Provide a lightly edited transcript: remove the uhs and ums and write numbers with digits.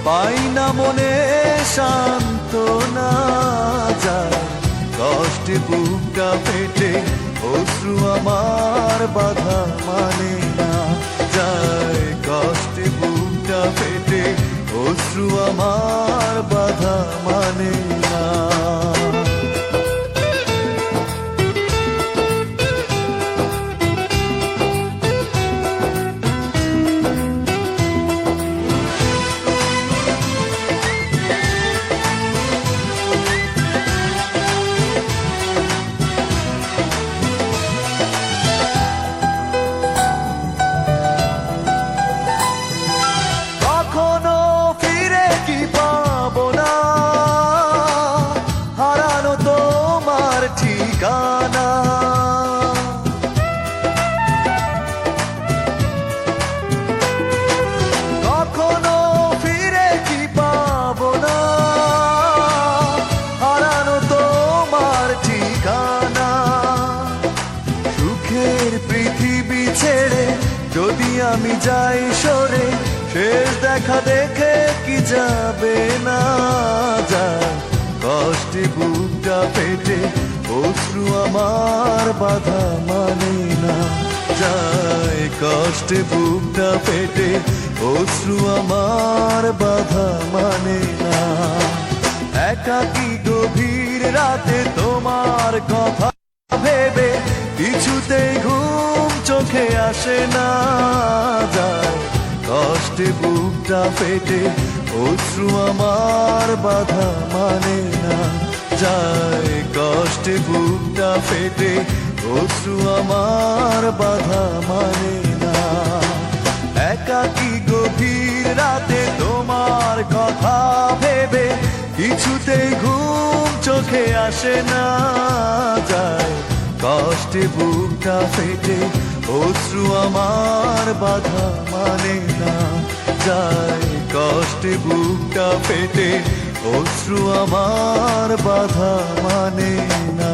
পাই না মনে সান্ত্বনা, যায় কষ্টে বুকটা ফেটে, অশ্রু আমার বাধা মানে না, যায় কষ্টে বুকটা ফেটে, অশ্রু আমার বাধা মানে না। ঠিকানা কখনো ফিরে কি পাবো না, হারানো তোমার ঠিকানা। সুখের পৃথিবী ছেড়ে যদি আমি যাই সরে, শেষ দেখা দেখে কি যাবে না, যায় কষ্টে বুকটা পেটে, অশ্রু আমার বাধা মানে না, যায় কষ্টে বুকটা পেটে, অশ্রু আমার বাধা মানে না। একাকী গভীর রাতে তোমার কথা ভেবে কিছুতেই ঘুম চোখে আসে না, যায় কষ্টে বুকটা পেটে, অশ্রু আমার বাধা মানে না, যায় কষ্টে বুকটা ফেটে, অশ্রু আমার বাধা মানে না। একাকী গভীর রাতে তোমার কথা ভেবে কিছুতেই ঘুম চোখে আসে না, যায় কষ্টে বুকটা ফেটে, অশ্রু আমার বাধা মানে না, যায় কষ্টে বুকটা ফেটে, অশ্রু আমার বাধা মানে না।